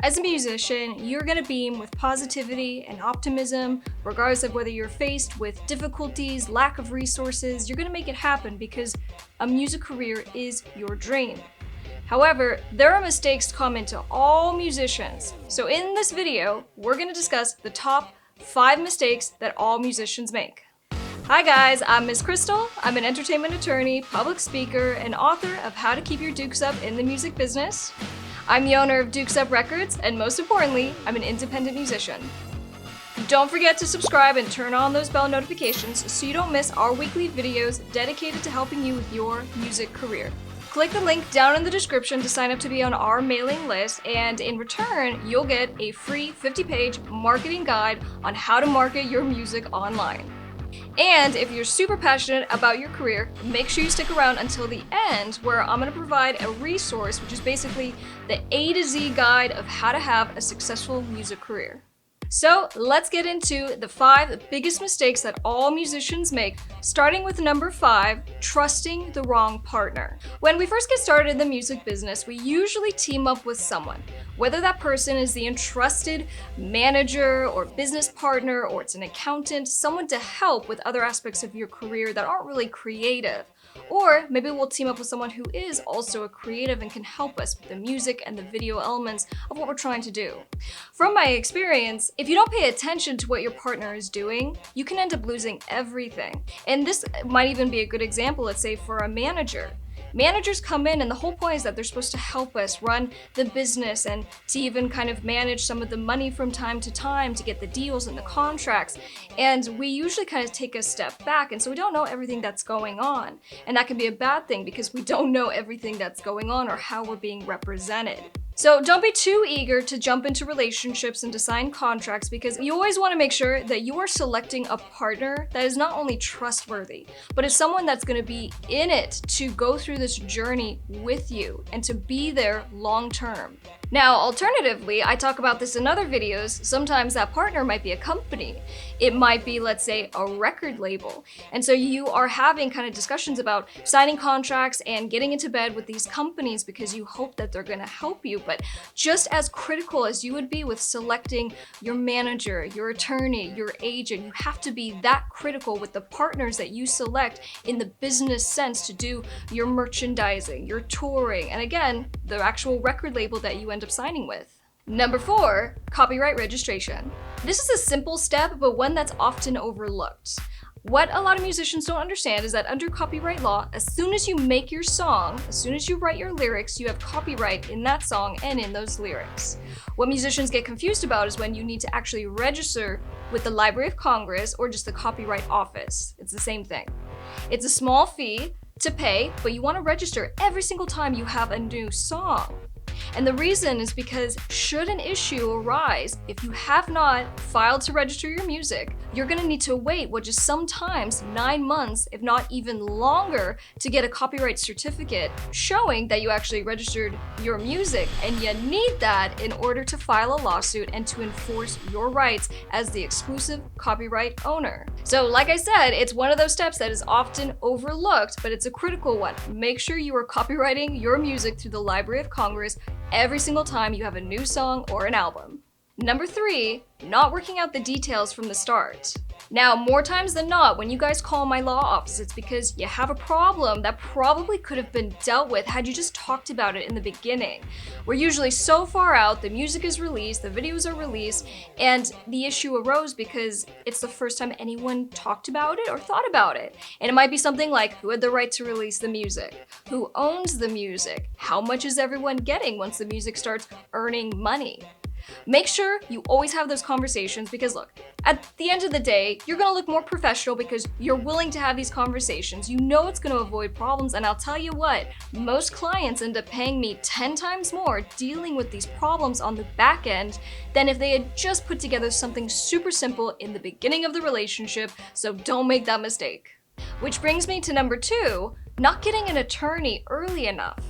As a musician, you're going to beam with positivity and optimism, regardless of whether you're faced with difficulties, lack of resources. You're going to make it happen because a music career is your dream. However, there are mistakes common to all musicians. So in this video, we're going to discuss the top 5 mistakes that all musicians make. Hi guys, I'm Ms. Crystal. I'm an entertainment attorney, public speaker, and author of How to Keep Your Dukes Up in the Music Business. I'm the owner of Dukes Up Records, and most importantly, I'm an independent musician. Don't forget to subscribe and turn on those bell notifications so you don't miss our weekly videos dedicated to helping you with your music career. Click the link down in the description to sign up to be on our mailing list, and in return, you'll get a free 50-page marketing guide on how to market your music online. And if you're super passionate about your career, make sure you stick around until the end, where I'm going to provide a resource, which is basically the A to Z guide of how to have a successful music career. So let's get into the 5 biggest mistakes that all musicians make, starting with number 5, trusting the wrong partner. When we first get started in the music business, we usually team up with someone, whether that person is the entrusted manager or business partner, or it's an accountant, someone to help with other aspects of your career that aren't really creative. Or maybe we'll team up with someone who is also a creative and can help us with the music and the video elements of what we're trying to do. From my experience, if you don't pay attention to what your partner is doing, you can end up losing everything. And this might even be a good example, let's say, for a manager. Managers come in and the whole point is that they're supposed to help us run the business and to even kind of manage some of the money from time to time to get the deals and the contracts. And we usually kind of take a step back, and so we don't know everything that's going on. And that can be a bad thing because we don't know everything that's going on or how we're being represented. So don't be too eager to jump into relationships and to sign contracts, because you always want to make sure that you are selecting a partner that is not only trustworthy, but is someone that's going to be in it to go through this journey with you and to be there long term. Now, alternatively, I talk about this in other videos, sometimes that partner might be a company. It might be, let's say, a record label. And so you are having kind of discussions about signing contracts and getting into bed with these companies because you hope that they're going to help you. But just as critical as you would be with selecting your manager, your attorney, your agent, you have to be that critical with the partners that you select in the business sense to do your merchandising, your touring, and again, the actual record label that you end up signing with. Number 4, copyright registration. This is a simple step, but one that's often overlooked. What a lot of musicians don't understand is that under copyright law, as soon as you make your song, as soon as you write your lyrics, you have copyright in that song and in those lyrics. What musicians get confused about is when you need to actually register with the Library of Congress or just the Copyright Office. It's the same thing. It's a small fee to pay, but you want to register every single time you have a new song. And the reason is because should an issue arise, if you have not filed to register your music, you're going to need to wait, which is sometimes 9 months, if not even longer, to get a copyright certificate showing that you actually registered your music. And you need that in order to file a lawsuit and to enforce your rights as the exclusive copyright owner. So like I said, it's one of those steps that is often overlooked, but it's a critical one. Make sure you are copywriting your music through the Library of Congress every single time you have a new song or an album. Number 3, not working out the details from the start. Now, more times than not, when you guys call my law office, it's because you have a problem that probably could have been dealt with had you just talked about it in the beginning. We're usually so far out, the music is released, the videos are released, and the issue arose because it's the first time anyone talked about it or thought about it. And it might be something like, who had the right to release the music? Who owns the music? How much is everyone getting once the music starts earning money? Make sure you always have those conversations, because look, at the end of the day, you're going to look more professional because you're willing to have these conversations. You know it's going to avoid problems, and I'll tell you what, most clients end up paying me 10 times more dealing with these problems on the back end than if they had just put together something super simple in the beginning of the relationship, so don't make that mistake. Which brings me to number 2, not getting an attorney early enough.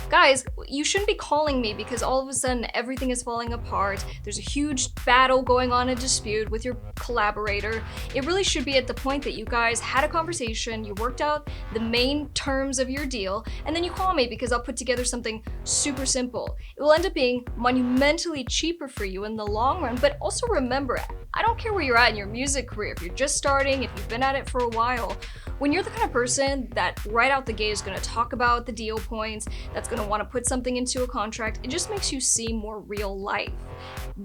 Guys, you shouldn't be calling me because all of a sudden everything is falling apart. There's a huge battle going on, a dispute with your collaborator. It really should be at the point that you guys had a conversation, you worked out the main terms of your deal, and then you call me because I'll put together something super simple. It will end up being monumentally cheaper for you in the long run, but also remember, I don't care where you're at in your music career, if you're just starting, if you've been at it for a while, when you're the kind of person that right out the gate is going to talk about the deal points, that's going to want to put something into a contract, it just makes you seem more real life.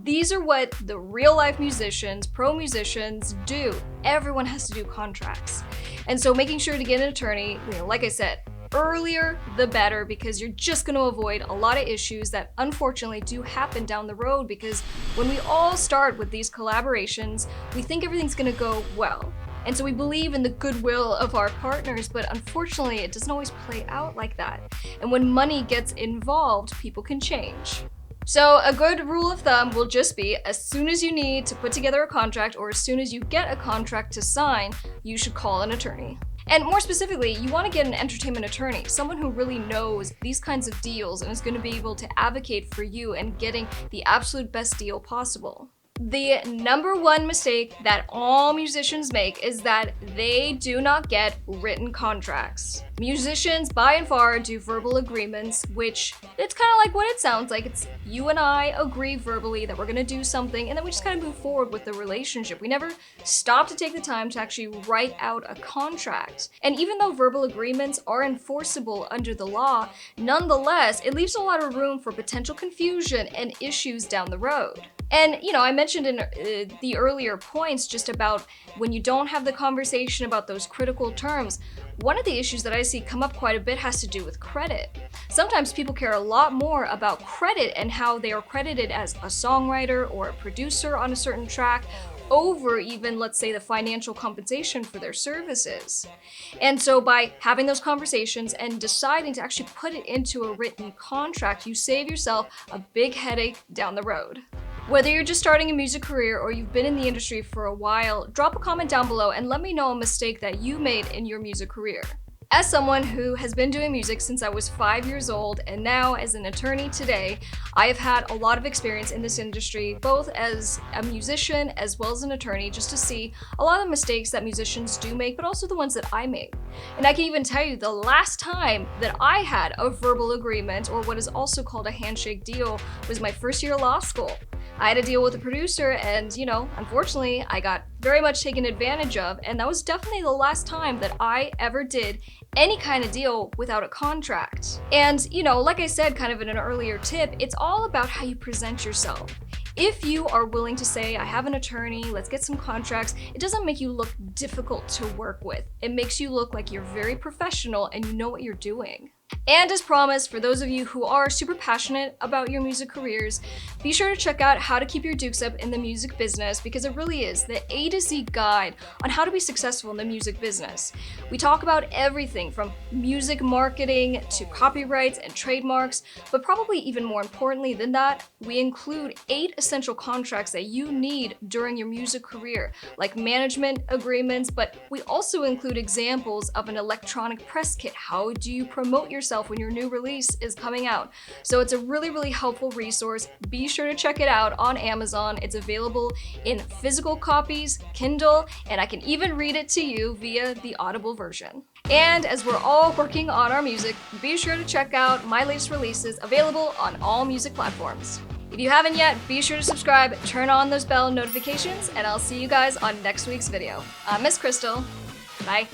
These are what the real life musicians, pro musicians do. Everyone has to do contracts. And so making sure to get an attorney, like I said, earlier the better, because you're just going to avoid a lot of issues that unfortunately do happen down the road, because when we all start with these collaborations, we think everything's going to go well. And so we believe in the goodwill of our partners, but unfortunately it doesn't always play out like that. And when money gets involved, people can change. So a good rule of thumb will just be, as soon as you need to put together a contract, or as soon as you get a contract to sign, you should call an attorney. And more specifically, you want to get an entertainment attorney, someone who really knows these kinds of deals and is going to be able to advocate for you and getting the absolute best deal possible. The number one mistake that all musicians make is that they do not get written contracts. Musicians, by and far, do verbal agreements, which it's kind of like what it sounds like. It's you and I agree verbally that we're going to do something, and then we just kind of move forward with the relationship. We never stop to take the time to actually write out a contract. And even though verbal agreements are enforceable under the law, nonetheless, it leaves a lot of room for potential confusion and issues down the road. And, I mentioned in the earlier points just about when you don't have the conversation about those critical terms, one of the issues that I see come up quite a bit has to do with credit. Sometimes people care a lot more about credit and how they are credited as a songwriter or a producer on a certain track over even, let's say, the financial compensation for their services. And so by having those conversations and deciding to actually put it into a written contract, you save yourself a big headache down the road. Whether you're just starting a music career or you've been in the industry for a while, drop a comment down below and let me know a mistake that you made in your music career. As someone who has been doing music since I was 5 years old, and now as an attorney today, I have had a lot of experience in this industry, both as a musician as well as an attorney, just to see a lot of the mistakes that musicians do make, but also the ones that I make. And I can even tell you the last time that I had a verbal agreement, or what is also called a handshake deal, was my first year of law school. I had to deal with a producer and, unfortunately, I got very much taken advantage of, and that was definitely the last time that I ever did any kind of deal without a contract. And, like I said kind of in an earlier tip, it's all about how you present yourself. If you are willing to say, I have an attorney, let's get some contracts, it doesn't make you look difficult to work with. It makes you look like you're very professional and you know what you're doing. And as promised, for those of you who are super passionate about your music careers, be sure to check out How to Keep Your Dukes Up in the Music Business, because it really is the A to Z guide on how to be successful in the music business. We talk about everything from music marketing to copyrights and trademarks, but probably even more importantly than that, we include 8 essential contracts that you need during your music career, like management agreements, but we also include examples of an electronic press kit. How do you promote yourself when your new release is coming out? So it's a really, really helpful resource. Be sure to check it out on Amazon. It's available in physical copies, Kindle, and I can even read it to you via the Audible version. And as we're all working on our music, be sure to check out my latest releases, available on all music platforms. If you haven't yet, be sure to subscribe, turn on those bell notifications, and I'll see you guys on next week's video. I'm Miss Crystal. Bye.